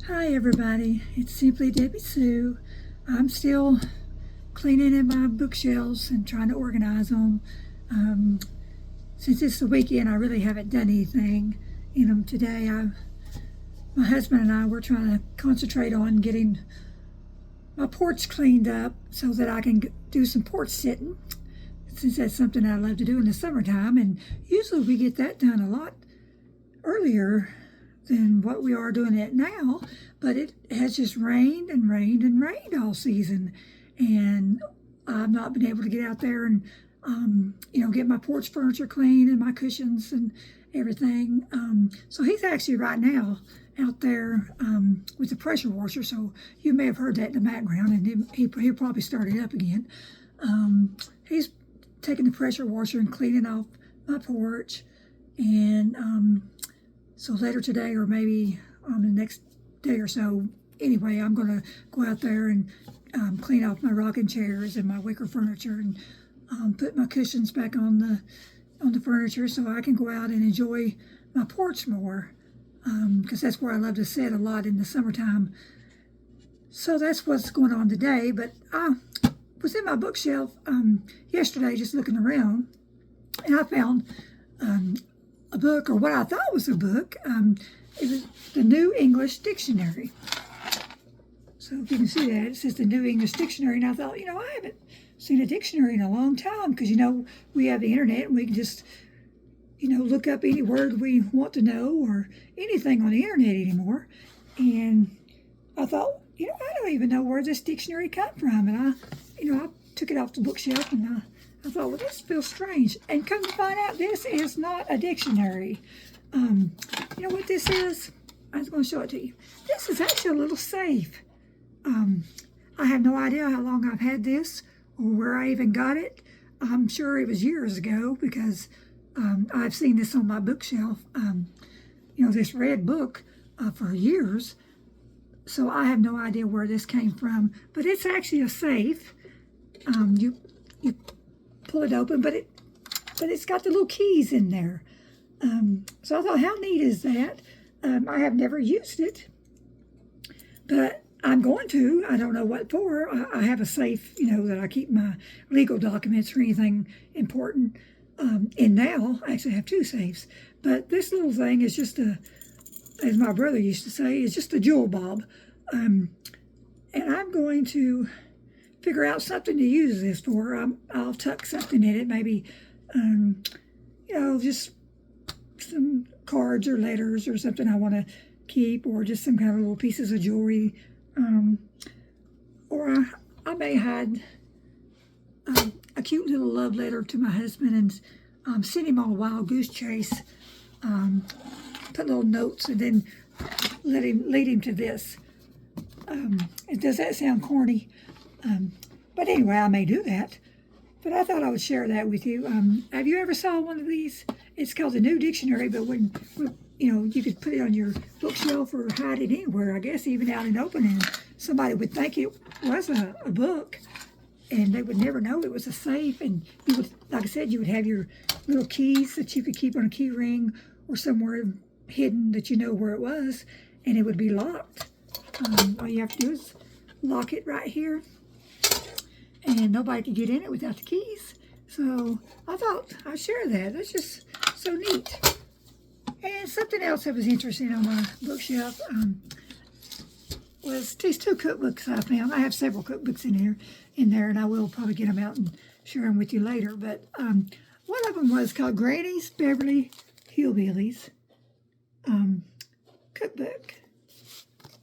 Hi everybody, it's Simply Debbie Sue. I'm still cleaning in my bookshelves and trying to organize them. Since it's the weekend, I really haven't done anything in them today. My husband and I were trying to concentrate on getting my porch cleaned up so that I can do some porch sitting, since that's something I love to do in the summertime, and usually we get that done a lot earlier than what we are doing it now, but it has just rained and rained and rained all season, and I've not been able to get out there and get my porch furniture clean and my cushions and everything. So he's actually right now out there with the pressure washer, so you may have heard that in the background, and he'll probably start it up again. He's taking the pressure washer and cleaning off my porch, and so later today, or maybe on the next day or so, anyway, I'm going to go out there and clean off my rocking chairs and my wicker furniture, and put my cushions back on the furniture so I can go out and enjoy my porch more, because that's where I love to sit a lot in the summertime. So that's what's going on today. But I was in my bookshelf yesterday just looking around, and I found a book, or what I thought was a book. It was the New English Dictionary. So if you can see that, it says the New English Dictionary, and I thought, I haven't seen a dictionary in a long time, because, we have the internet, and we can just, look up any word we want to know or anything on the internet anymore. And I thought, I don't even know where this dictionary come from. And I took it off the bookshelf, and I thought, well, this feels strange. And come to find out, this is not a dictionary. You know what this is? I was going to show it to you. This is actually a little safe. I have no idea how long I've had this or where I even got it. I'm sure it was years ago, because I've seen this on my bookshelf, this red book for years. So I have no idea where this came from. But it's actually a safe. You pull it open, but it's got the little keys in there. So I thought, how neat is that? I have never used it, but I'm going to. I don't know what for. I have a safe, that I keep my legal documents or anything important in now. I actually have two safes, but this little thing is just as my brother used to say, is just a jewel bob. And I'm going to figure out something to use this for. I'll tuck something in it, maybe, just some cards or letters or something I want to keep, or just some kind of little pieces of jewelry. Or I may hide a cute little love letter to my husband and send him on a wild goose chase. Put little notes and then lead him to this. Does that sound corny? But anyway, I may do that. But I thought I would share that with you. Have you ever saw one of these? It's called the New Dictionary, but when you could put it on your bookshelf or hide it anywhere, I guess, even out in open, and somebody would think it was a book, and they would never know it was a safe. And you would, like I said, you would have your little keys that you could keep on a key ring or somewhere hidden that you know where it was, and it would be locked. All you have to do is lock it right here, and nobody could get in it without the keys. So I thought I'd share that. That's just so neat. And something else that was interesting on my bookshelf was these two cookbooks I found. I have several cookbooks in there, and I will probably get them out and share them with you later. But one of them was called Granny's Beverly Hillbillies Cookbook.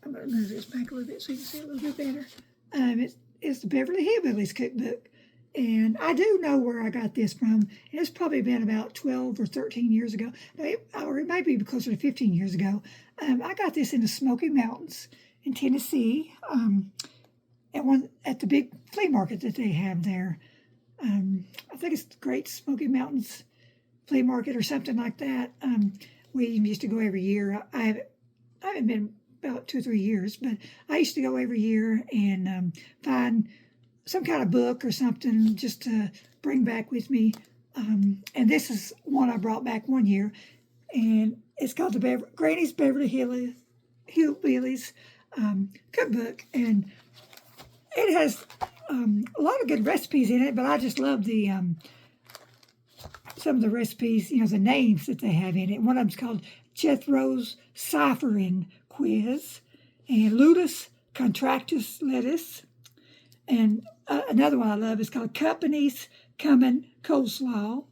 I'm going to move this back a little bit so you can see it a little bit better. It's the Beverly Hillbillies Cookbook. And I do know where I got this from. And it's probably been about 12 or 13 years ago. Or it might be closer to 15 years ago. I got this in the Smoky Mountains in Tennessee. At the big flea market that they have there. I think it's the Great Smoky Mountains Flea Market or something like that. We used to go every year. I haven't been about 2 or 3 years, but I used to go every year and find some kind of book or something just to bring back with me. And this is one I brought back one year, and it's called the Granny's Beverly Hillbillies cookbook, and it has a lot of good recipes in it, but I just love the some of the recipes, the names that they have in it. One of them's called Jethro's Ciphering Quiz, and Ludus Contractus Lettuce. And another one I love is called Company's Coming Coleslaw,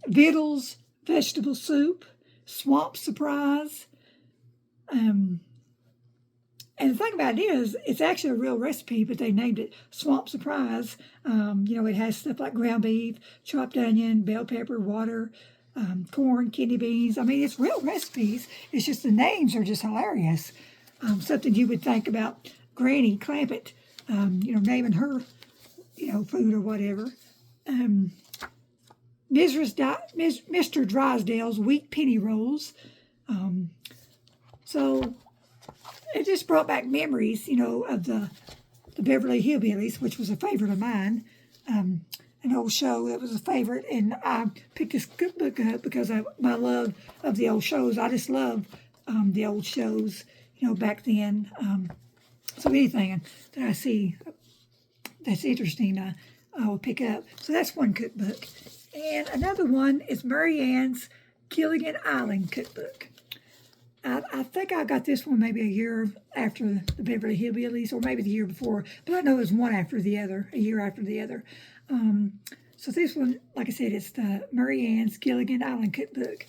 Vittles Vegetable Soup, Swamp Surprise. And the thing about it is, it's actually a real recipe, but they named it Swamp Surprise. It has stuff like ground beef, chopped onion, bell pepper, water, corn, kidney beans. I mean, it's real recipes. It's just the names are just hilarious. Something you would think about Granny Clampett, naming her, food or whatever. Mr. Drysdale's Wheat Penny Rolls. So it just brought back memories, of the Beverly Hillbillies, which was a favorite of mine. An old show that was a favorite, and I picked this cookbook up because of my love of the old shows. I just love the old shows, back then. So anything that I see that's interesting, I will pick up. So that's one cookbook. And another one is Mary Ann's Gilligan Island cookbook. I think I got this one maybe a year after the Beverly Hillbillies, or maybe the year before, but I know it was one after the other, a year after the other. So this one, like I said, it's the Mary Ann's Gilligan Island cookbook.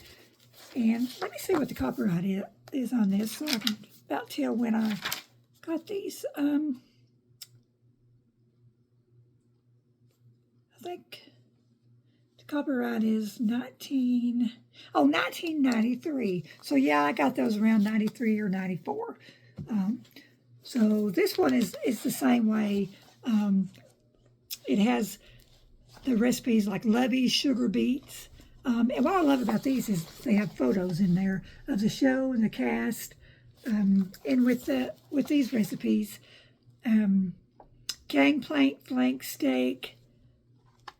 And let me see what the copyright is on this, so I can about tell when I got these. I think the copyright is 1993. So yeah, I got those around 93 or 94. So this one is the same way. It has the recipes like Lovey sugar beets. And what I love about these is they have photos in there of the show and the cast. And with these recipes, gangplank flank steak,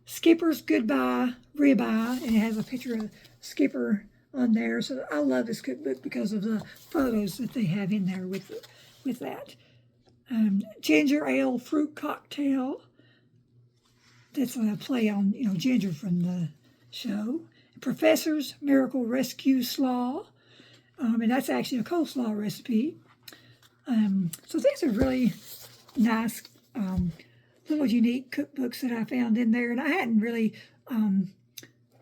Skipper's Goodbye ribeye, and it has a picture of Skipper on there. So I love this cookbook because of the photos that they have in there with that. Ginger ale fruit cocktail. That's a play on ginger from the show. Professor's Miracle Rescue Slaw. And that's actually a coleslaw recipe. So these are really nice little unique cookbooks that I found in there. And I hadn't really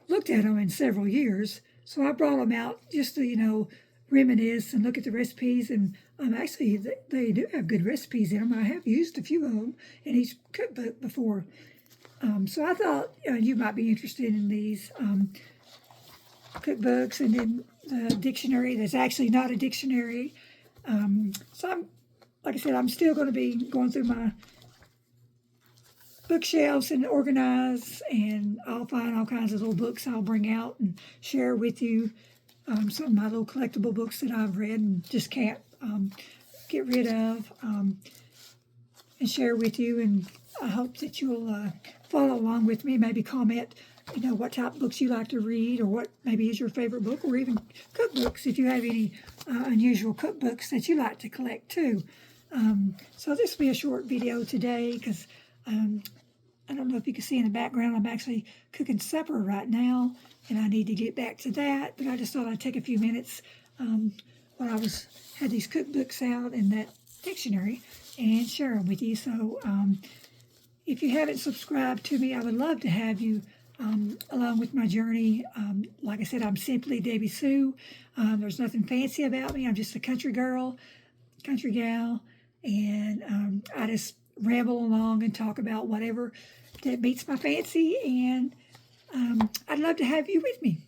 looked at them in several years. So I brought them out just to, reminisce and look at the recipes. And actually, they do have good recipes in them. I have used a few of them in each cookbook before. So I thought you might be interested in these cookbooks, and then the dictionary that's actually not a dictionary. So like I said, I'm still going to be going through my bookshelves and organize, and I'll find all kinds of little books I'll bring out and share with you. Some of my little collectible books that I've read and just can't get rid of, and share with you. And I hope that you'll follow along with me, maybe comment, what type of books you like to read, or what maybe is your favorite book, or even cookbooks, if you have any unusual cookbooks that you like to collect too. So this will be a short video today because I don't know if you can see in the background, I'm actually cooking supper right now, and I need to get back to that, but I just thought I'd take a few minutes while I had these cookbooks out and that dictionary and share them with you. So if you haven't subscribed to me, I would love to have you along with my journey. Like I said, I'm simply Debbie Sue. There's nothing fancy about me. I'm just a country girl, country gal, and I just ramble along and talk about whatever that meets my fancy, and I'd love to have you with me.